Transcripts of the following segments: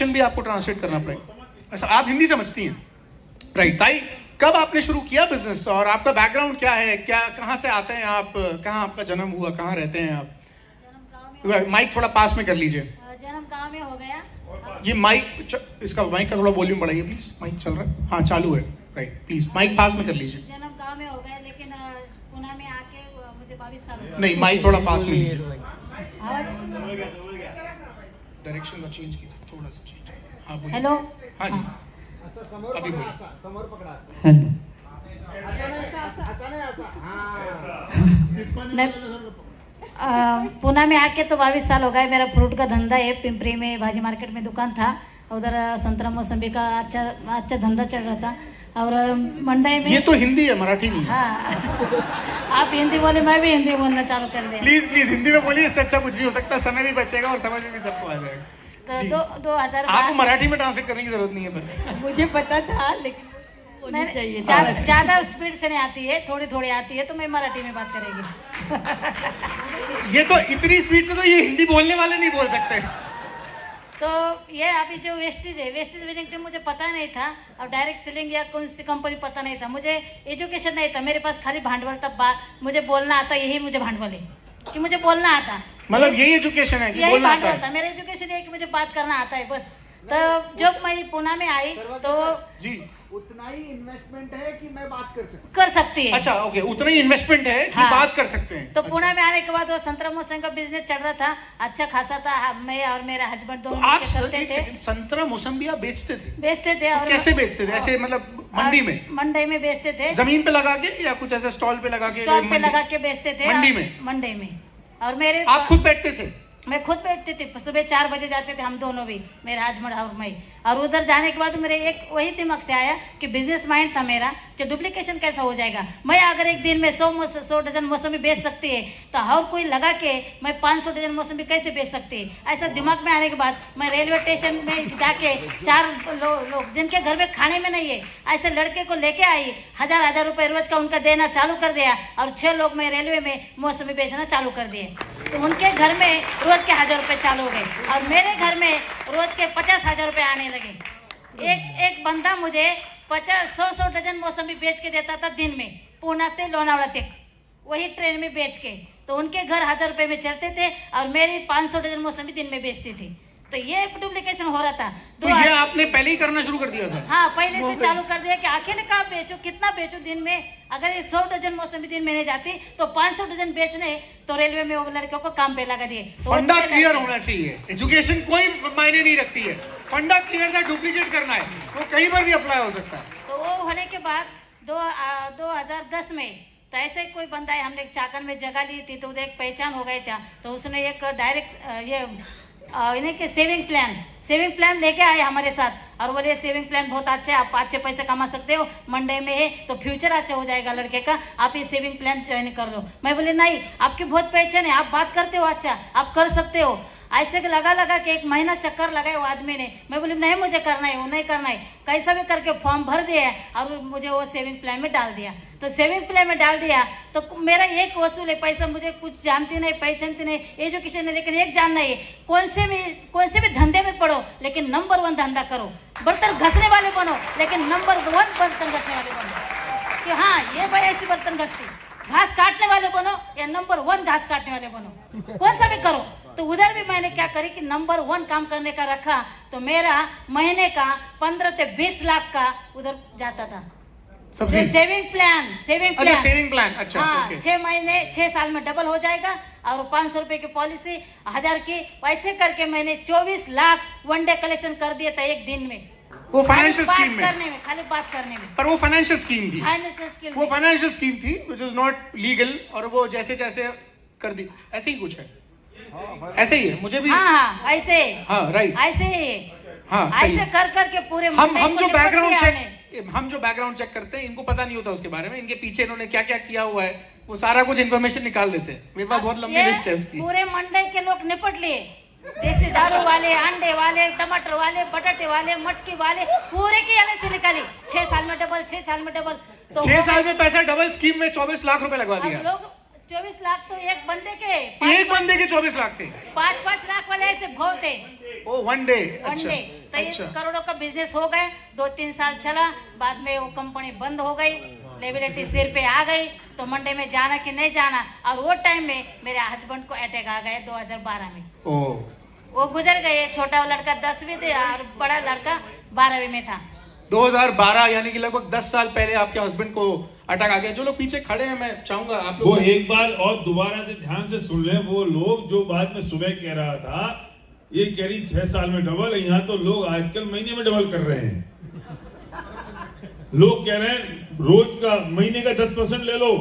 भी आपको ट्रांसलेट करना पड़ेगा। अच्छा, आप हिंदी समझती हैं, राइट। ताई, कब आपने शुरू किया बिजनेस और आपका बैकग्राउंड क्या है, क्या कहाँ से आते हैं आप, कहाँ आपका जन्म हुआ, कहाँ रहते हैं आप? माइक थोड़ा पास में कर लीजिए। जन्म गांव में हो गया। ये माइक, इसका माइक का थोड़ा वॉल्यूम बढ़ाइए प्लीज। माइक चल रहा है? हाँ चालू है, राइट। प्लीज माइक पास में कर लीजिए। जन्म गांव में हो गया, लेकिन पुणे में आके मुझे 22 साल हो गए। नहीं, माइक थोड़ा पास में लीजिए। डायरेक्शन का चेंज कीजिए, थोड़ा सा चेंज। हाँ बोलिए। हेलो। हाँ जी, अभी समोर पकड़ा। हेलो। पुणे में आके तो 22 साल हो गए। मेरा फ्रूट का धंधा है, पिंपरी में भाजी मार्केट में दुकान था। उधर संतरा मौसम्बी का अच्छा धंधा चल रहा था। और मंडई में ये तो हिंदी है, मराठी नहीं है। हाँ आप हिंदी बोले, मैं भी हिंदी बोलना चालू कर दिया। प्लीज प्लीज हिंदी में बोलिए, इससे अच्छा कुछ नहीं हो सकता। समय भी बचेगा और समझ में भी सबको आ जाएगा। तो 2000 आपको मराठी में ट्रांसलेट करने की जरूरत नहीं है, पर मुझे पता था, लेकिन होनी चाहिए। ज्यादा स्पीड से नहीं आती है, थोड़ी थोड़ी आती है, तो मैं मराठी में बात करेंगी। ये तो इतनी स्पीड से तो ये हिंदी बोलने वाले नहीं बोल सकते। तो ये अभी जो वेस्टेज है, वेस्टेज वेजिंग टीम मुझे पता नहीं था, और डायरेक्ट सेलिंग या कौन सी कंपनी पता नहीं था। मुझे एजुकेशन नहीं था, मेरे पास खाली भांडवल था। मुझे बोलना आता, यही मुझे भांडवल है कि मुझे बोलना आता। मतलब यही एजुकेशन है कि यही बोलना आता भांडवल था। है। मेरा एजुकेशन ये है कि मुझे बात करना आता है बस। तो जब मैं पुणे में आई तो जी, उतना ही इन्वेस्टमेंट है कि मैं बात कर सकती है। अच्छा ओके, उतना ही इन्वेस्टमेंट है कि हाँ। बात कर सकते हैं। तो अच्छा। पुणे में आने के बाद वो संतरा मौसम का बिजनेस चल रहा था, अच्छा खासा था। मैं और मेरा हस्बैंड तो दोनों आप मिलके करते थे, संतरा मौसम्बी आप बेचते थे? और कैसे बेचते थे? ऐसे मतलब मंडी में? मंडी में बेचते थे। जमीन पे लगा के या कुछ ऐसे स्टॉल पे लगा के? स्टॉल पे लगा के बेचते थे मंडी में। और मेरे आप खुद बैठते थे? मैं खुद बैठती थी। सुबह 4 बजे जाते थे हम दोनों भी, मेरा हस्बैंड और मैं। और उधर जाने के बाद मेरे एक वही दिमाग से आया कि बिजनेस माइंड था मेरा, जो डुप्लीकेशन कैसा हो जाएगा। मैं अगर एक दिन में 100 डजन मौसमी बेच सकती है, तो और कोई लगा के मैं 500 डजन मौसमी कैसे बेच सकती है। ऐसा दिमाग में आने के बाद मैं रेलवे स्टेशन में जाके 4 लोग जिनके घर में खाने में नहीं है, ऐसे लड़के को लेके आई। 1000 रुपये रोज का उनका देना चालू कर दिया, और 6 लोग मैं रेलवे में मौसमी बेचना चालू कर दिए। तो उनके घर में रोज के 1000 रुपये चालू हो गए, और मेरे घर में रोज के 50,000 रुपये आने लगे। एक बंदा मुझे 100 डजन मौसमी बेच के देता था दिन में, पूना से लोनावला तक, वही ट्रेन में बेच के। तो उनके घर 1000 रुपये में चलते थे, और मेरी 500 डजन मौसमी दिन में बेचती थी। तो ये डुप्लीकेशन हो रहा था। तो ये आपने पहले ही करना शुरू कर दिया था? हाँ, पहले से चालू कर दिया कि आखिर कहाँ बेचो, कितना बेचो दिन में। अगर ये 100 डजन मौसमी दिन में नहीं जाती तो 500 डजन बेचने, तो रेलवे में वो लड़कियों को काम पे लगा दिए। फंडा क्लियर होना चाहिए। एजुकेशन कोई मायने नहीं रखती है, फंडा क्लियर था। डुप्लीकेट करना है वो कहीं पर भी अप्लाई हो सकता है। तो वो होने के बाद 2010 में तो ऐसे कोई बंदा है, हमने चाकन में जगह ली थी, तो उधर एक पहचान हो गई था। तो उसने एक डायरेक्ट ये इन्हें के सेविंग प्लान लेके आए हमारे साथ, और बोले सेविंग प्लान बहुत अच्छा है, आप अच्छे पैसे कमा सकते हो, मंडे में है तो फ्यूचर अच्छा हो जाएगा लड़के का, आप ये सेविंग प्लान ज्वाइन कर लो। मैं बोले नहीं, आपकी बहुत पहचान है, आप बात करते हो, अच्छा आप कर सकते हो। ऐसे लगा के 1 महीना चक्कर लगाए वो आदमी ने। मैं बोली नहीं, मुझे करना है, वो नहीं करना है। कैसा भी करके फॉर्म भर दिया, और मुझे वो सेविंग प्लान में डाल दिया। तो सेविंग प्लान में डाल दिया तो मेरा एक वसूल है पैसा, मुझे कुछ जानती नहीं, पहचानती नहीं, एजुकेशन है, लेकिन एक जानना है, कौन से भी धंधे में पढ़ो, लेकिन नंबर 1 धंधा करो। बर्तन घसने वाले बनो, लेकिन नंबर 1 बर्तन घसने वाले बनो। कि हाँ ये भाई ऐसी बर्तन घसती। घास काटने वाले बनो या नंबर 1 घास काटने वाले बनो, कौन सा भी करो। तो उधर भी मैंने क्या करी कि नंबर 1 काम करने का रखा। तो मेरा महीने का 15 से 20 लाख का उधर जाता था। Saving plan. अच्छा, हाँ, 6 साल में डबल हो जाएगा, और 500 रुपए की पॉलिसी, 1000 की, वैसे करके मैंने 24 लाख वन डे कलेक्शन कर दिया था एक दिन में। वो फाइनेंशियल स्कीम में, खाली बात करने में। पर वो फाइनेंशियल स्कीम थी, वो फाइनेंशियल स्कीम थी व्हिच वाज नॉट लीगल, और वो जैसे कर दी। ऐसे ही कुछ है, ऐसे ही है मुझे भी। हाँ ऐसे, हाँ राइट, ऐसे ही। हाँ ऐसे कर के पूरे हम जो बैकग्राउंड चेक करते हैं, इनको पता नहीं होता उसके बारे में, इनके पीछे इन्होंने क्या क्या किया हुआ है, वो सारा कुछ इन्फॉर्मेशन निकाल देते हैं। मेरे पास बहुत लंबी लिस्ट है उसकी। पूरे मंडई के लोग निपट लिए, देसी दारू वाले, अंडे वाले, टमाटर वाले, बटाटे वाले, मटकी वाले, पूरे की एलआईसी निकाली। 6 साल में डबल, 6 साल में डबल। तो 6 साल में पैसा डबल, स्कीम में 24 लाख रुपए लगवा दिया। लोग 24 लाख तो एक बंदे के, एक बंदे के 24 लाख थे। 5-5 लाख वाले ऐसे बहुत थे ओ वन डे। One day. तो ये करोड़ों का बिजनेस हो गए। 2-3 साल चला, बाद में वो कंपनी बंद हो गई, लेबिलिटी सिर पे आ गई, तो मंडे में जाना कि नहीं जाना। और वो टाइम में मेरे हस्बैंड को अटैक आ गए 2012 में। वो गुजर गए। छोटा लड़का 10वीं थे और बड़ा लड़का 12वीं में था। 2012 यानी कि लगभग 10 साल पहले आपके हस्बैंड को अटैक आ गया। जो लोग पीछे खड़े हैं, मैं चाहूंगा आप लोग वो एक बार और दोबारा से ध्यान से सुन लें। वो लोग जो बाद में सुबह कह रहा था, ये कह रही 6 साल में डबल, यहाँ तो लोग आजकल महीने में डबल कर रहे हैं। लोग कह रहे हैं रोज का, महीने का 10% ले लो।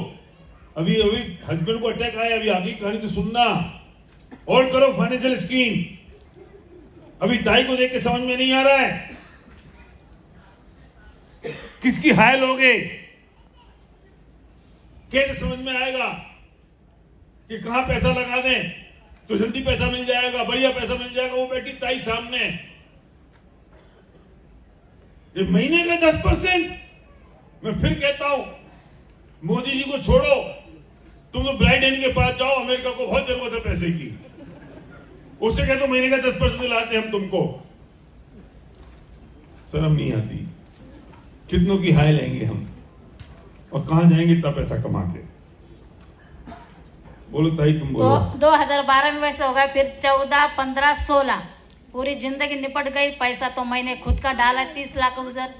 अभी हस्बैंड को अटैक आया, अभी आगे कहानी तो सुनना और करो फाइनेंशियल स्कीम। अभी ताई को देख के समझ में नहीं आ रहा है किसकी हाय लोगे, कैसे समझ में आएगा कि कहां पैसा लगा दें तो जल्दी पैसा मिल जाएगा, बढ़िया पैसा मिल जाएगा। वो बैठी ताई सामने, ये महीने का 10%। मैं फिर कहता हूं, मोदी जी को छोड़ो, तुम तो ब्राइडेन के पास जाओ, अमेरिका को बहुत जरूरत है पैसे की, उससे कहते महीने का 10% दिलाते हम तुमको। शर्म नहीं आती? कितनों की हाय लेंगे हम और कहां जाएंगे इतना पैसा कमा के? बोलो ताई, तुम बोलो। तो 2012 में वैसे हो गया, फिर 14, 15, 16 पूरी जिंदगी निपट गई। पैसा तो मैंने खुद का डाला 30 लाख गुजर,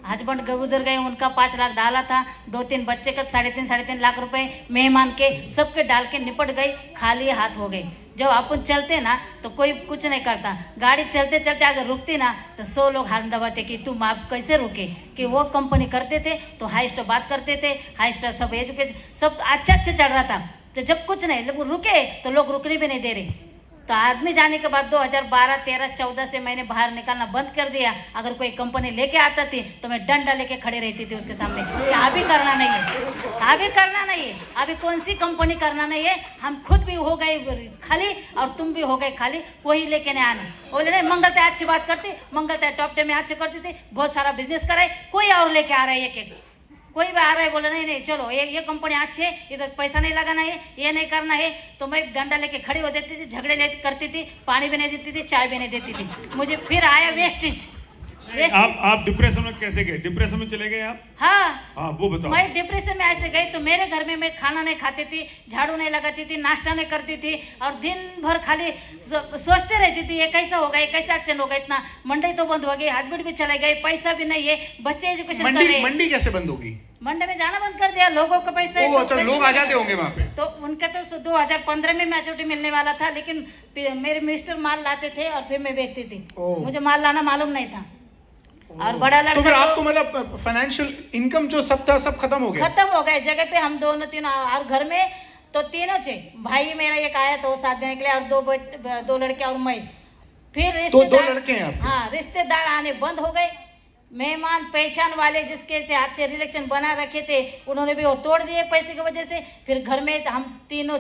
हस्बैंड गुजर गए, उनका 5 लाख डाला था। 2-3 बच्चे का 3.5 लाख रुपए मेहमान के सबके डाल के निपट गई। खाली हाथ हो गई। जब अपन चलते ना तो कोई कुछ नहीं करता। गाड़ी चलते चलते अगर रुकती ना तो 100 लोग हाथ दबाते कि तुम आप कैसे रुके। कि वो कंपनी करते थे तो हाई स्टॉप बात करते थे, हाई स्टॉप सब एजुकेशन सब अच्छा चल रहा था। तो जब कुछ नहीं लोग रुके तो लोग रुकने भी नहीं दे रहे। तो आदमी जाने के बाद 2012, 13, 14 से मैंने बाहर निकालना बंद कर दिया। अगर कोई कंपनी लेके आता थी तो मैं डंडा लेके खड़े रहती थी उसके सामने कि अभी करना नहीं है, अभी करना नहीं है, अभी कौन सी कंपनी करना नहीं है। हम खुद भी हो गए खाली और तुम भी हो गए खाली, कोई लेके नहीं आना। बोले नहीं, मंगलता अच्छी बात करती, मंगलता टॉप 10 में अच्छे करती थी, बहुत सारा बिजनेस कराए, कोई और लेके आ रहा है एक कोई भी आ रहा है। बोले नहीं नहीं चलो ये कंपनी अच्छी है, इधर पैसा नहीं लगाना है, ये नहीं करना है। तो मैं डंडा लेके खड़ी हो देती थी, झगड़े करती थी, पानी भी नहीं देती थी, चाय भी नहीं देती थी। मुझे फिर आया वेस्टेज। आप डिप्रेशन में कैसे गए? डिप्रेशन में चले गए आप? हाँ, वो बताओ। मैं डिप्रेशन में ऐसे गई तो मेरे घर में मैं खाना नहीं खाती थी, झाड़ू नहीं लगाती थी, नाश्ता नहीं करती थी और दिन भर खाली सोचते रहती थी ये कैसा होगा, ये कैसा एक्सीडेंट होगा। इतना मंडी तो बंद हो गई, हस्बैंड भी चले गए, पैसा भी नहीं है, बच्चे एजुकेशन कर रहे हैं। मंडी कैसे बंद होगी? मंडी में जाना बंद कर दिया, लोगों का पैसा है तो लोग आ जाते होंगे वहाँ पे। तो उनका तो 2015 में मैच्योरिटी मिलने वाला था, लेकिन मेरे मिस्टर माल लाते थे और फिर मैं बेचती थी। मुझे माल लाना मालूम नहीं था। और बड़ा लड़का तो फिर आपको मतलब फाइनेंशियल इनकम जो सब था सब खत्म हो गया? खत्म हो गए। जगह पे हम दोनों तीनों और घर में तो तीनों थे। भाई मेरा एक आया तो साथ देने के लिए और 2 लड़के और मैं। फिर तो 2 लड़के हैं आपके? हाँ, रिश्तेदार आने बंद हो गए। मेहमान पहचान वाले जिसके से हाथ से रिलेशन बना रखे थे उन्होंने भी वो तोड़ दिए पैसे की वजह से। फिर घर में हम तीनों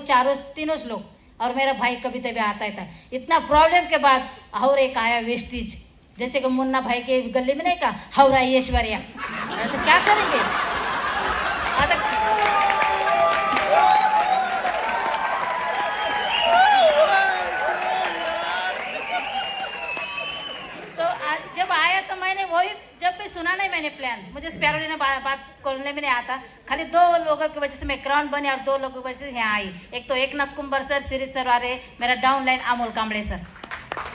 लोग और मेरा भाई कभी तभी आता था। इतना प्रॉब्लम के बाद और एक आया वेस्टेज, जैसे कि मुन्ना भाई के गली में नहीं का हौरा ऐश्वर्या। तो क्या करेंगे? तो जब आया तो मैंने वही जब भी सुना नहीं मैंने प्लान। मुझे स्पैरोलिना बात करने में नहीं आता। खाली 2 लोगों की वजह से मैं क्राउन बनी और 2 लोगों की वजह से यहाँ आई। एक तो Eknath comber sir, Shirish sir और मेरा down line Amol Kambade sir.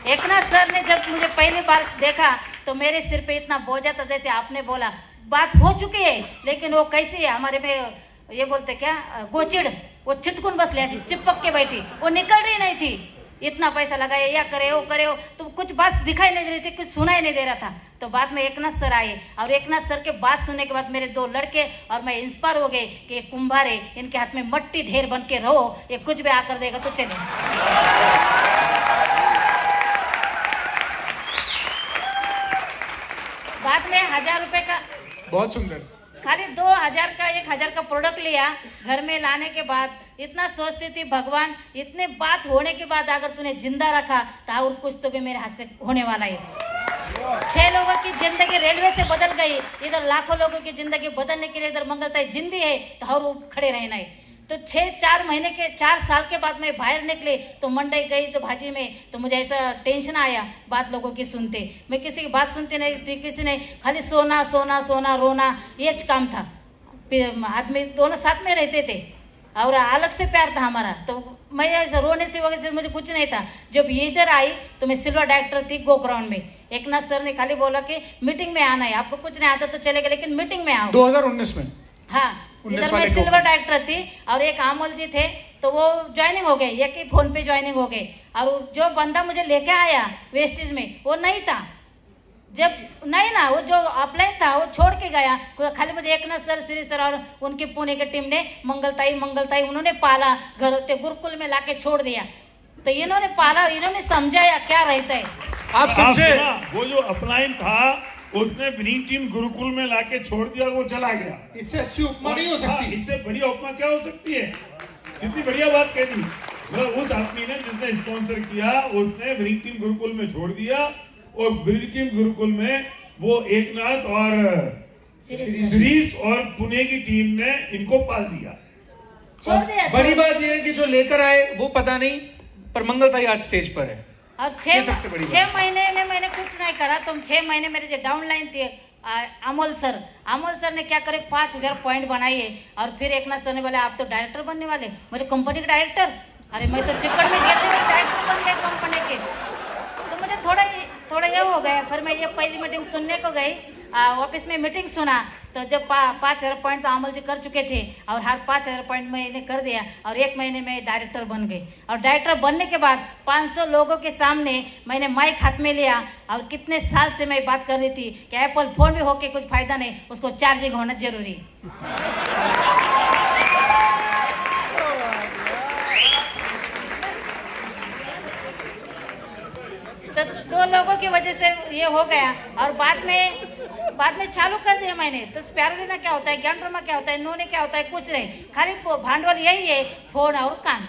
Eknath sir ने जब मुझे पहली बार देखा तो मेरे सिर पे इतना बोझा था, जैसे आपने बोला बात हो चुकी है लेकिन वो कैसी है हमारे में ये बोलते क्या गोचिड़, वो चिटकुन बस ले ऐसी चिपक के बैठी, वो निकल रही नहीं थी। इतना पैसा लगाया, या करे वो करे वो, तो कुछ बात दिखाई नहीं दे रही थी, कुछ सुनाई नहीं दे रहा था। तो बाद में एकनाथ सर आए और एकनाथ सर के बात सुनने के बाद मेरे 2 लड़के और मैं इंस्पायर हो गए कि ये कुंभार है, इनके हाथ में मट्टी ढेर बन के रहो, ये कुछ भी आकर देगा तो चले। बाद में 1000 रुपए का, बहुत सुंदर, खाली 2000 का 1000 का प्रोडक्ट लिया। घर में लाने के बाद इतना सोचती थी भगवान इतने बात होने के बाद अगर तूने जिंदा रखा तो और कुछ तो भी मेरे हाथ से होने वाला है। 6 लोगों की जिंदगी रेलवे से बदल गई, इधर लाखों लोगों की जिंदगी बदलने के लिए इधर मंगलता जिंदी है तो और वो खड़े रहना है। तो 4 साल के बाद मैं बाहर निकले तो मंडई गई तो भाजी में, तो मुझे ऐसा टेंशन आया बात लोगों की सुनते। मैं किसी की बात सुनती नहीं थी, किसी ने खाली सोना सोना सोना रोना, ये काम था। आदमी दोनों साथ में रहते थे और अलग से प्यार था हमारा। तो मैं ऐसा रोने से वगैरह से मुझे कुछ नहीं था। जब ये इधर आई तो मैं सिल्वर डायरेक्टर थी गो ग्राउंड में। एक नाथ सर ने खाली बोला कि मीटिंग में आना है, आपको कुछ नहीं आता तो चलेगा लेकिन मीटिंग में आओ। 2019 में? हाँ, इधर मैं सिल्वर डायरेक्टर थी और एक आमोल जी थे तो वो ज्वाइनिंग हो गए, एक ही फोन पे ज्वाइनिंग हो गए। और जो बंदा मुझे लेके आया वेस्टेज में वो नहीं था, जब नहीं ना वो जो ऑफलाइन था वो छोड़ के गया। खाली मुझे एक ना सर श्री सर और उनके पुणे की टीम ने मंगलताई उन्होंने पाला, घर गुरुकुल में लाके छोड़ दिया। तो इन्होंने पाला, इन्होंने समझाया क्या रहता है। आप समझे? वो जो अपलाइन था उसने विनिंग टीम गुरुकुल में लाके छोड़ दिया और वो चला गया। इससे अच्छी उपमा नहीं हो सकती। इससे बढ़िया उपमा क्या हो सकती है? कितनी बढ़िया बात कह दी। उस आदमी ने जिसने स्पॉन्सर किया उसने विनिंग टीम गुरुकुल में छोड़ दिया और विनिंग टीम गुरुकुल में वो एकनाथ और श्रीश और पुणे की टीम ने इनको पाल दिया, छोड़ दिया। बड़ी बात यह है कि जो लेकर आए वो पता नहीं, पर मंगलताई आज स्टेज पर है। और 6 महीने में मैंने कुछ नहीं करा। तुम 6 महीने मेरे जो डाउनलाइन थे अमोल सर ने क्या करे 5000 पॉइंट बनाइए। और फिर एक नाथ सर ने बोला आप तो डायरेक्टर बनने वाले, मेरे कंपनी के डायरेक्टर। अरे मैं तो चिकन में गिरते हुए डायरेक्टर बन गए कंपनी के। तो मुझे थोड़ा ये हो गया। फिर मैं ये पहली मीटिंग सुनने को गई, ऑफिस में मीटिंग सुना तो जब 5000 पॉइंट तो अमोल जी कर चुके थे और हर 5000 पॉइंट मैंने कर दिया और 1 महीने में डायरेक्टर बन गई। और डायरेक्टर बनने के बाद 500 लोगों के सामने मैंने माइक हाथ में लिया और कितने साल से मैं बात कर रही थी कि एप्पल फोन में होके कुछ फायदा नहीं, उसको चार्जिंग होना जरूरी। तो 2 लोगों की वजह से ये हो गया और बाद में चालू कर दिया मैंने। तो स्पैरुलिना क्या होता है, गैंड्रोमा क्या होता है, नूने क्या होता है, कुछ नहीं, खाली भांडवल यही है, फोन और कान।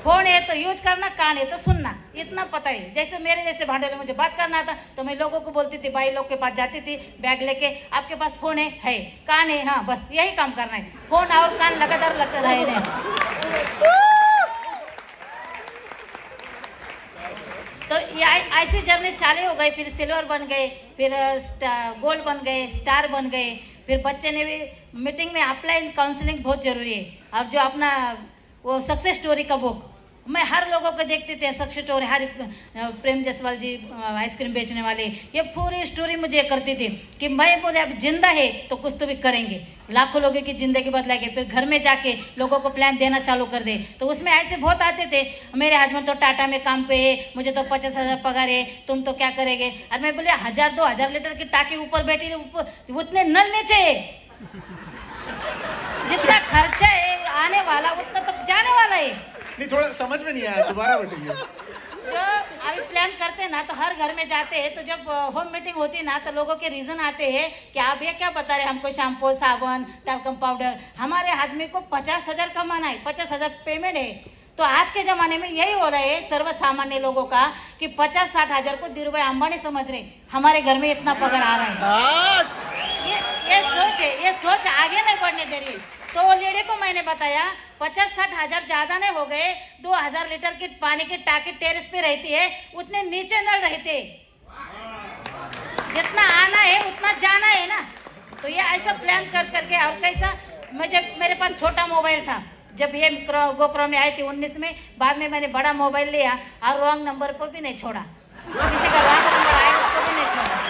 फोन है तो यूज करना, कान है तो सुनना, इतना पता है। जैसे मेरे जैसे भांडवल मुझे बात करना था तो मैं लोगों को बोलती थी, भाई लोग के पास जाती थी बैग लेके, आपके पास फोन है कान है, हाँ बस यही काम करना है, फोन और कान लगातार लग रहे हैं। तो ये ऐसी जर्नी चालू हो गई। फिर सिल्वर बन गए, फिर गोल्ड बन गए, स्टार बन गए। फिर बच्चे ने भी मीटिंग में ऑफलाइन काउंसलिंग बहुत जरूरी है। और जो अपना वो सक्सेस स्टोरी का बुक मैं हर लोगों को देखते थे, सक्सेस स्टोरी, हर प्रेम जायसवाल जी आइसक्रीम बेचने वाले, ये पूरी स्टोरी मुझे करती थी कि मैं बोले अब जिंदा है तो कुछ तो भी करेंगे, लाखों लोगों की जिंदगी बदलाएंगे। फिर घर में जाके लोगों को प्लान देना चालू कर दे। तो उसमें ऐसे बहुत आते थे, मेरे हस्बैंड तो टाटा में काम पे है, मुझे तो 50,000 पगार है, तुम तो क्या करेंगे। और मैं बोले 1000-2000 लीटर की टाकी ऊपर बैठी, उतने नल नहीं चाहिए, जितना खर्चा है आने वाला उतना तो जाने वाला है। नहीं, थोड़ा समझ में नहीं आया, दोबारा बताइए। जो अभी प्लान करते हैं ना तो हर घर में जाते हैं तो जब होम मीटिंग होती है ना तो लोगों के रीजन आते हैं कि आप ये क्या बता रहे हैं हमको, शैम्पू साबुन टैल्कम पाउडर। हमारे आदमी को 50,000 कमाना है, 50,000 पेमेंट है। तो आज के जमाने में यही हो रहा है सर्व सामान्य लोगों का कि 50-60 हजार को धीरू भाई अंबानी समझ रहे, हमारे घर में इतना पगार आ रहा है। ये सोच है, ये सोच आगे नहीं बढ़ने दे रही। तो वो लेडी को मैंने बताया 50-60 हजार ज्यादा नहीं हो गए, 2000 लीटर की पानी की टाकी टेरेस पे रहती है, उतने नीचे नल रहते, जितना आना है उतना जाना है ना। तो ये ऐसा प्लान कर करके और कैसा, मैं जब मेरे पास छोटा मोबाइल था, जब ये गोक्रम में आई थी 19 में, बाद में मैंने बड़ा मोबाइल लिया और रॉन्ग नंबर को भी नहीं छोड़ा, किसी का रॉन्ग नंबर आया उसको भी नहीं छोड़ा।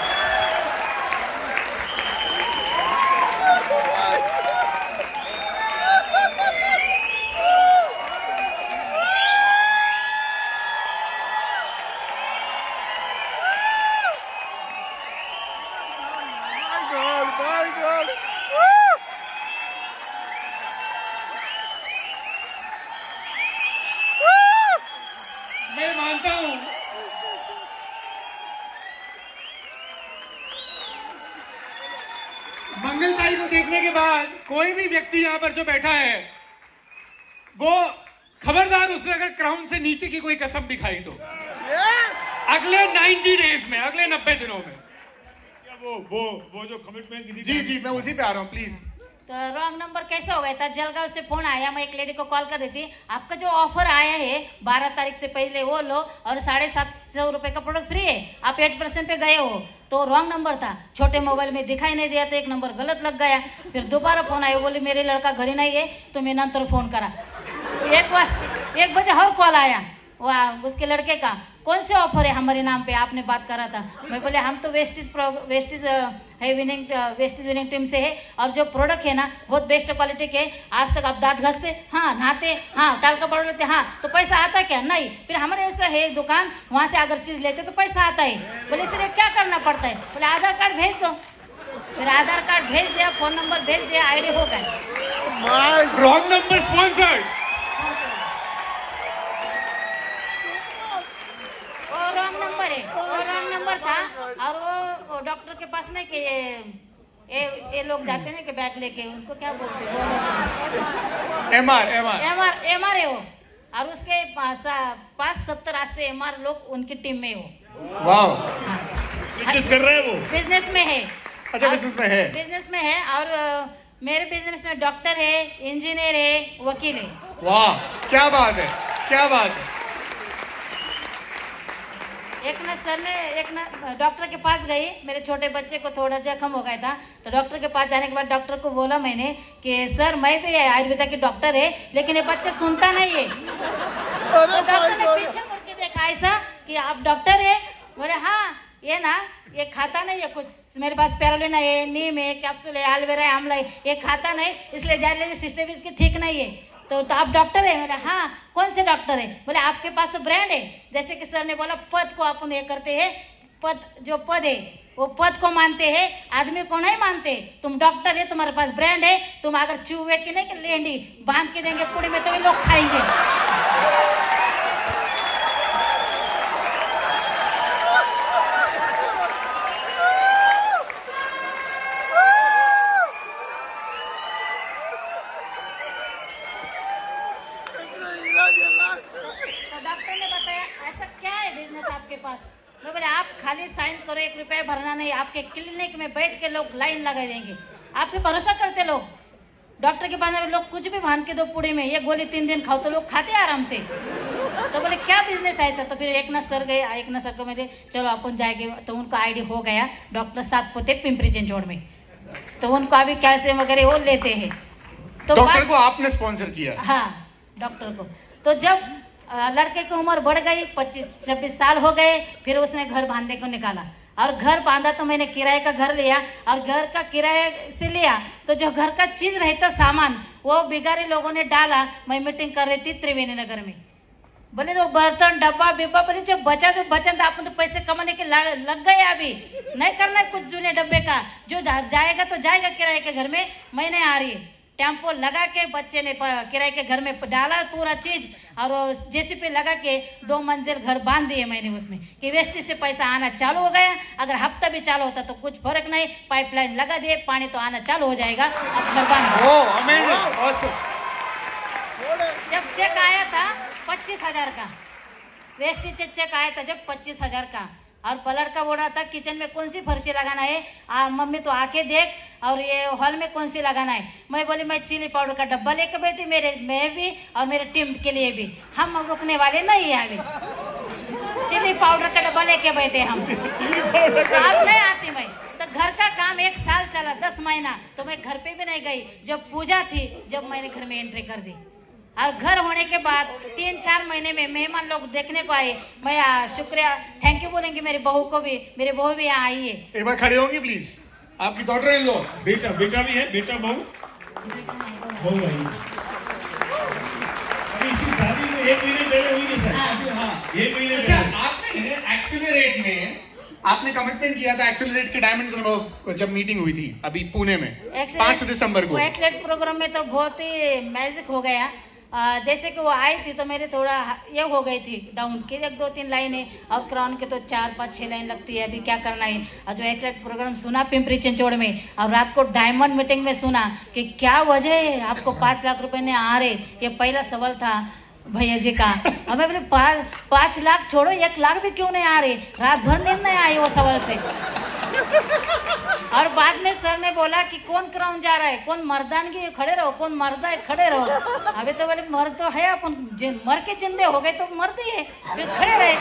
मैं मानता हूं मंगलताई को देखने के बाद कोई भी व्यक्ति यहां पर जो बैठा है वो खबरदार, उसने अगर क्राउन से नीचे की कोई कसम भी खाई तो अगले 90 डेज में, अगले 90 दिनों में क्या वो जो कमिटमेंट की थी, जी मैं उसी पे आ रहा हूं प्लीज। तो रॉन्ग नंबर कैसे हो गया था, जलगांव से फोन आया, मैं एक लेडी को कॉल कर रही थी, आपका जो ऑफर आया है 12 तारीख से पहले वो लो और 750 रुपये का प्रोडक्ट फ्री है, आप 8% पे गए हो। तो रॉन्ग नंबर था, छोटे मोबाइल में दिखाई नहीं दिया, तो एक नंबर गलत लग गया। फिर दोबारा फोन आया, बोले मेरे लड़का घर ही नहीं है, तो मैं नंतर फोन करा। 1 बजे और कॉल आया उसके लड़के का, कौन से ऑफर है हमारे नाम पे, आपने बात करा था। मैं बोले हम तो वेस्टिज विनिंग टीम से है, और जो प्रोडक्ट है ना बहुत बेस्ट क्वालिटी के, आज तक आप दांत घसते, हाँ नहाते, हाँ टाल का पाउडर लेते, हाँ तो पैसा आता क्या, नहीं। फिर हमारे ऐसा है दुकान, वहाँ से अगर चीज लेते तो पैसा आता है। बोले इसलिए क्या करना पड़ता है, बोले आधार कार्ड भेज दो। फिर आधार कार्ड भेज दिया, फोन नंबर भेज दिया, आईडी हो गया। Wrong number sponsored. Wrong number था, और वो डॉक्टर के पास नहीं कि ये लोग जाते हैं कि बैग लेके, उनको क्या बोलते हैं, MR है वो, और उसके पास 70-80 MR लोग उनकी टीम में हो। वाह, बिजनेस कर रहे हैं वो, बिजनेस में है। अच्छा, बिजनेस में है, और मेरे बिजनेस में डॉक्टर है, इंजीनियर है, वकील है। वाह, क्या बात है, क्या बात है। एक ना डॉक्टर के पास गई, मेरे छोटे बच्चे को थोड़ा जख्म हो गया था, तो डॉक्टर के पास जाने के बाद डॉक्टर को बोला मैंने कि सर मैं भी आयुर्वेदा की डॉक्टर है, लेकिन ये बच्चा सुनता नहीं है। तो डॉक्टर ने पीछे मुड़ के देखा ऐसा कि आप डॉक्टर है, बोले हाँ ये खाता नहीं है कुछ, मेरे पास स्पारुलिना है, नीम है, कैप्सूल है, एलोवेरा है, आंवला है, ये खाता नहीं, इसलिए जाने सिस्टम इसकी ठीक नहीं है। तो आप डॉक्टर है, बोले हाँ कौन से डॉक्टर है, बोले आपके पास तो ब्रांड है, जैसे कि सर ने बोला पद को अपन ये करते हैं, जो पद है वो पद को मानते हैं, आदमी को नहीं मानते। तुम डॉक्टर है, तुम्हारे पास ब्रांड है, तुम अगर चूहे की नहीं कि लेंडी बांध के देंगे पूरी में तो ये लोग खाएंगे। मैं बोले आप खाली साइन करो, 1 रुपया भरना नहीं, आपके क्लिनिक में बैठ के लोग लाइन लगा देंगे, आपके भरोसा करते लोग। डॉक्टर के पास में लोग कुछ भी बांध के दो पूड़ी में, ये गोली 3 दिन खाओ तो लोग खाते आराम से। तो बोले क्या बिजनेस है ऐसा। तो फिर एक सर गए, एक सर को मेरे चलो अपन जाएंगे, तो उनको आईडी हो गया, डॉक्टर सातपुते पिंपरी चिंचवड़ में, तो उनको अभी कैल्शियम वगैरह वो लेते हैं। तो डॉक्टर को आपने स्पॉन्सर किया? हाँ डॉक्टर को। तो जब लड़के की उम्र बढ़ गई, 25-26 साल हो गए, फिर उसने घर बांधने को निकाला, और घर बांधा तो मैंने किराए का घर लिया, और घर का किराए से लिया तो जो घर का चीज रहता सामान वो बिगारी लोगों ने डाला। मैं मीटिंग कर रही थी त्रिवेणी नगर में, बोले तो बर्तन डब्बा बिब्बा, बोले जो बचा तो बचन, अपन तो पैसे कमाने के लग गए, अभी नहीं करना है कुछ जूने डब्बे का, जो जाएगा तो जाएगा किराए के घर में। मैं नहीं आ रही, टेम्पो लगा के बच्चे ने किराए के घर में डाला पूरा चीज, और जेसीपी लगा के 2 मंजिल घर बांध दिए मैंने उसमें, कि वेस्टी से पैसा आना चालू हो गया। अगर हफ्ता भी चालू होता तो कुछ फर्क नहीं, पाइपलाइन लगा दिए, पानी तो आना चालू हो जाएगा। अब घर बांध। जब चेक आया था 25,000 का, वेस्टी से चेक आया था जब 25,000 का, और पलट का बोल रहा था किचन में कौन सी फर्शी लगाना है, मम्मी तो आके देख, और ये हॉल में कौन सी लगाना है। मैं बोली मैं चिली पाउडर का डब्बा लेकर बैठी, मैं भी और मेरे टीम के लिए भी, हम रुकने वाले नहीं है अभी। चिली पाउडर का डब्बा लेके बैठे हम। तो अब नहीं आती मैं, तो घर का काम 1 साल चला, 10 महीना, तो मैं घर पे भी नहीं गई। जब पूजा थी, जब मैंने घर में एंट्री कर दी, और घर होने के बाद 3-4 महीने में मेहमान लोग देखने को आए। मैं शुक्रिया थैंक यू बोलेंगे मेरी बहू को भी, मेरी बहू भी यहाँ आई है। एक बार खड़े होंगे प्लीज, आपकी डॉटर इन लॉ। बेटा भी है, बेटा बहू आई। अभी इसी शादी में 1 महीने पहले हुई है सर। हाँ 1 महीने। अच्छा, आपने एक्सेलरेट में आपने कमिटमेंट किया था, एक्सेलरेट के डायमंड क्लब जब मीटिंग हुई थी अभी पुणे में 5 दिसंबर को, एक्सेलरेट प्रोग्राम में तो बहुत ही मैजिक हो गया। जैसे कि वो आई थी तो मेरे थोड़ा ये हो गई थी डाउन की, 1-2-3 लाइनें, और क्राउन के तो 4-5-6 लाइन लगती है, अभी क्या करना है। और जो एक्सेलरेट प्रोग्राम सुना पिंपरी चिंचवड़ में, और रात को डायमंड मीटिंग में सुना कि क्या वजह है आपको 5 लाख रुपए ने आ रहे। ये पहला सवाल था भैया जी का। हमें बोले 5 लाख छोड़ो, 1 लाख भी क्यों नहीं आ रहे, रात भर नींद नहीं आई वो सवाल से। और बाद में सर ने बोला कि कौन क्राउन जा रहा है, कौन मर्दानगी है खड़े रहो, कौन मर्दा है खड़े रहो। अभी तो बोले मर तो है अपन, मर के जिंदे हो गए तो मर्द ही है, फिर खड़े रहे।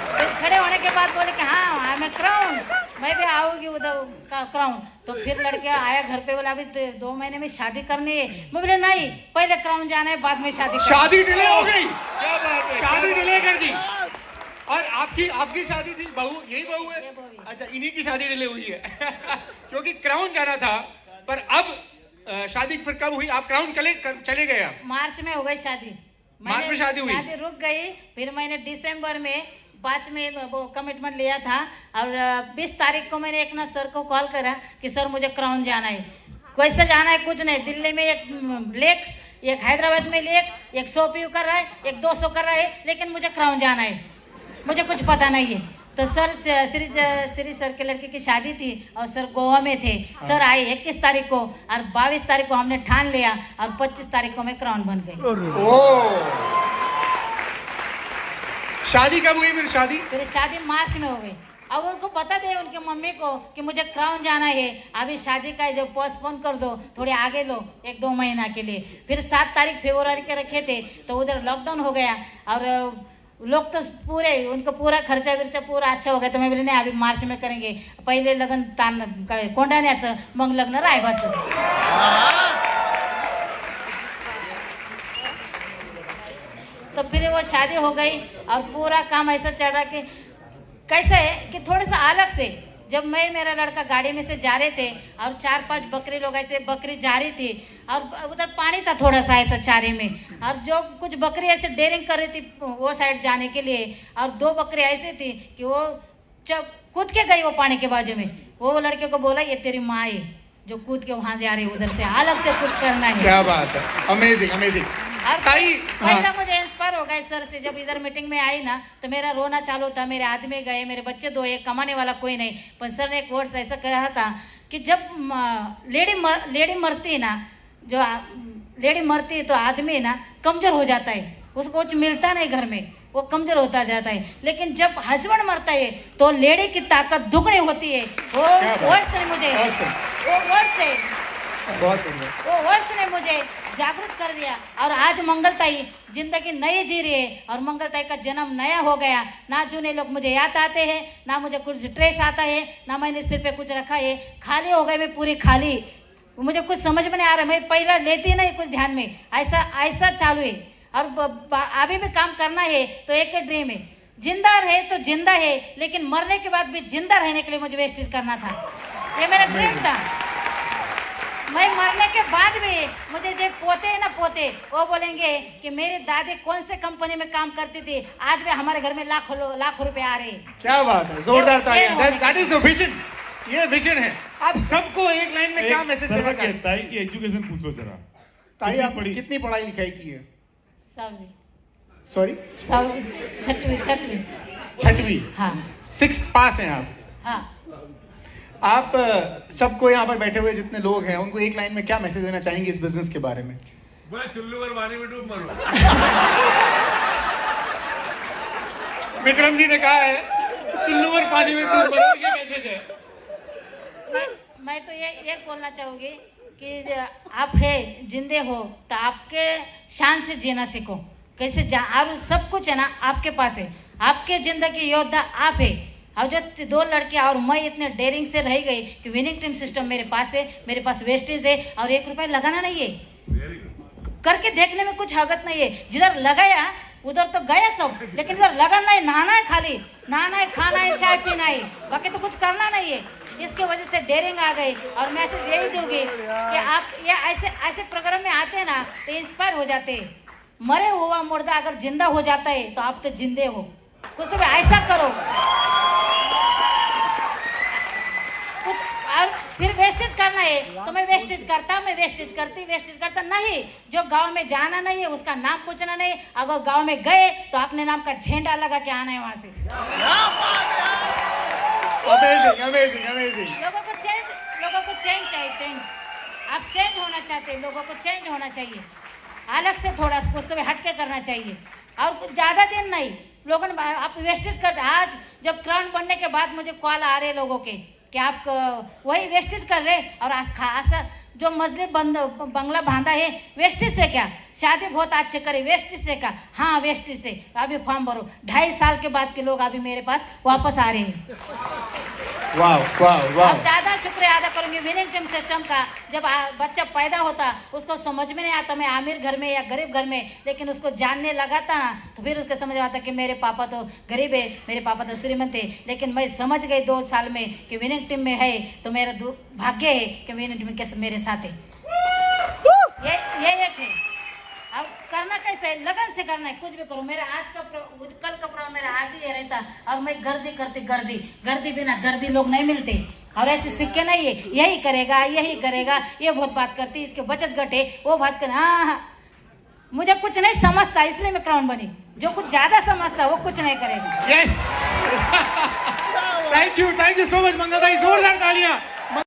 फिर खड़े होने के बाद बोले कि हाँ मैं क्राउन, मैं भी आऊंगी उधर का क्राउन। तो फिर लड़के आया घर पे, बोला अभी 2 महीने में शादी करनी है। मैं बोले नहीं, पहले क्राउन जाना है, बाद में शादी। शादी डिले हो गई, क्या बात है, शादी डिले कर दी। और आपकी शादी थी, बहू यही बहू है? अच्छा, इन्हीं की शादी डिले हुई है क्योंकि क्राउन जाना था। पर अब शादी फिर कब हुई? आप क्राउन चले गए? आप मार्च में हो गई शादी। मार्च में शादी हुई? शादी रुक गई। फिर मैंने दिसंबर में 5 में वो कमिटमेंट लिया था, और 20 तारीख को मैंने एक ना सर को कॉल करा कि सर मुझे क्राउन जाना है। कैसे जाना है? कुछ नहीं, दिल्ली में एक लेक, एक हैदराबाद में लेक, एक 100 PU कर रहा है, एक 200 कर रहा है, लेकिन मुझे क्राउन जाना है, मुझे कुछ पता नहीं है। तो सर श्री सर के लड़के की शादी थी और सर गोवा में थे। सर आए 21 तारीख को, और 22 तारीख को हमने ठान लिया, और 25 तारीख को मैं क्राउन बन गई। ओ, शादी कब हुई फिर? शादी मार्च में हो गई। अब उनको पता थे उनके मम्मी को कि मुझे क्राउन जाना है, अभी शादी का जो पोस्टपोन कर दो, थोड़े आगे लो 1-2 महीना के लिए। फिर 7 तारीख फरवरी के रखे थे, तो उधर लॉकडाउन हो गया, और लोग तो पूरे उनको पूरा खर्चा विर्चा पूरा अच्छा हो गया। तो मैं बोले नाही, अभी मार्च में करेंगे, पहिले लग्न तान कोंडाण्याचं, मग लग्न रायबाचं। तो फिर वो शादी हो गई, और पूरा काम ऐसा चल रहा कि कैसा है कि थोड़ा सा अलग से, जब मैं मेरा लड़का गाड़ी में से जा रहे थे, और 4-5 बकरी लोग ऐसे बकरी जा रही थी, और उधर पानी था थोड़ा सा ऐसा चारे में, और जो कुछ बकरी ऐसे डेयरिंग कर रही थी वो साइड जाने के लिए, और 2 बकरी ऐसी थी कि वो जब कूद के गई वो पानी के बाजू में, वो लड़के को बोला ये तेरी माँ है जो कूद के वहां जा रही है, उधर से अलग से कुछ करना है। क्या बात है, अमेजिंग अमेजिंग। पहला मुझे इंस्पायर हो गया सर से, जब इधर मीटिंग में आई ना तो मेरा रोना चालू था, मेरे आदमी गए, मेरे बच्चे 2, एक कमाने वाला कोई नहीं। पर सर ने एक वर्ड्स ऐसा कहा था कि जब लेडी मरती है ना, जो लेडी मरती है तो आदमी ना कमजोर हो जाता है, उसको कुछ मिलता नहीं घर में, वो कमजोर होता जाता है। लेकिन जब हस्बैंड मरता है तो लेडी की ताकत दुगनी होती है। वो वर्ड्स ने मुझे वो वर्ड्स ने मुझे जागृत कर दिया, और आज मंगलताई जिंदगी नई जी रही है, और मंगलताई का जन्म नया हो गया। ना जूने लोग मुझे याद आते हैं, ना मुझे कुछ ट्रेस आता है, ना मैंने सिर पे कुछ रखा है, खाली हो गई मैं पूरी खाली, मुझे कुछ समझ में नहीं आ रहा, मैं पहला लेती नहीं कुछ ध्यान में, ऐसा चालू है। और अभी भी काम करना है तो एक ड्रीम है, जिंदा रहे तो जिंदा है, लेकिन मरने के बाद भी जिंदा रहने के लिए मुझे वेस्टेज करना था, ये मेरा ड्रीम था। मैं मरने के बाद भी मुझे जो पोते है ना, पोते वो बोलेंगे कि मेरी दादी कौन से कंपनी में काम करती थी, आज भी हमारे घर में लाखों रुपए आ रहे हैं। क्या बात है, जोरदार तालियां। दैट इज द विजन, ये विजन है। आप सबको एक लाइन में क्या मैसेज देना चाहते हैं? ताई की एजुकेशन पूछो जरा। ताई आप कितनी पढ़ाई लिखाई की है? 7वीं। सॉरी, 6वीं। हाँ, 6th पास हैं आप? हाँ। आप सबको यहाँ पर बैठे हुए जितने लोग हैं उनको एक लाइन में क्या मैसेज देना चाहेंगे इस बिजनेस के बारे में? बोले चुल्लू पर पानी में डूब मरो। विक्रम जी ने कहा है चुल्लू पर पानी में डूब मरो, ये मैसेज है। मैं तो ये बोलना चाहूंगी कि आप है जिंदे हो तो आपके शान से जीना सीखो, कैसे और सब कुछ है ना आपके पास है, आपके जिंदगी योद्धा आप है। और जो 2 लड़कियां और मैं इतने डेयरिंग से रह गई कि विनिंग टीम सिस्टम मेरे पास है, मेरे पास वेस्टेज है, और 1 रुपया लगाना नहीं है, करके देखने में कुछ हरकत नहीं है। जिधर लगाया उधर तो गया सब, लेकिन इधर लगना है, नहाना है, खाली नहाना है, खाना है, चाय पीना है, बाकी तो कुछ करना नहीं है। इसके वजह से डेयरिंग आ गई। और मैसेज यही दूंगी कि आप ये ऐसे प्रोग्राम में आते हैं ना तो इंस्पायर हो जाते हैं। मरे हुआ मुर्दा अगर जिंदा हो जाता है तो आप तो जिंदे हो, कुछ तो ऐसा करो कुछ। और फिर वेस्टेज करना है तो मैं वेस्टेज करता नहीं। जो गांव में जाना नहीं है उसका नाम पूछना नहीं, अगर गांव में गए तो अपने नाम का झंडा लगा के आना है वहां से। अमेजिंग। लोगों को चेंज चाहिए, चेंज। आप चेंज होना चाहते हैं, लोगों को चेंज होना चाहिए, अलग से थोड़ा कुछ तो हट के करना चाहिए। और कुछ ज्यादा दिन नहीं, लोगों ने आप वेस्टेज कर, आज जब क्राउन बनने के बाद मुझे कॉल आ रहे लोगों के कि आप वही वेस्टेज कर रहे, और आज खासा जो मजले बंगला बांधा है वेस्टेज से क्या, शादी बहुत अच्छे करे वेस्टेज से क्या, हाँ वेस्टेज से अभी फॉर्म भरो। 2.5 साल के बाद के लोग अभी मेरे पास वापस आ रहे हैं। वाह वाह वाह। अब ज्यादा शुक्रिया अदा करूंगी विनिंग टीम सिस्टम का। जब बच्चा पैदा होता उसको समझ में नहीं आता मैं अमीर घर में या गरीब घर में, लेकिन उसको जानने लगा था ना तो फिर उसको समझ आता कि मेरे पापा तो गरीब है, मेरे पापा तो श्रीमंत है। लेकिन मैं समझ गई 2 साल में कि विनिंग टीम में है तो मेरा भाग्य है कि विनिंग टीम के मेरे साथ है। ये एक है। अब करना कैसे है, लगन से करना है, कुछ भी करो। मेरा आज का कल का प्रोग्राम मेरा आज ही ये रहता, और मैं गर्दी करती गर्दी बिना गर्दी लोग नहीं मिलते, और ऐसे सिक्के नहीं है यही करेगा ये बहुत बात करती, इसके बचत घट है वो बात कर। हाँ मुझे कुछ नहीं समझता इसलिए मैं क्राउन बनी, जो कुछ ज्यादा समझता वो कुछ नहीं करेगा। Yes thank you so much Mangal भाई, जोरदार तालियां।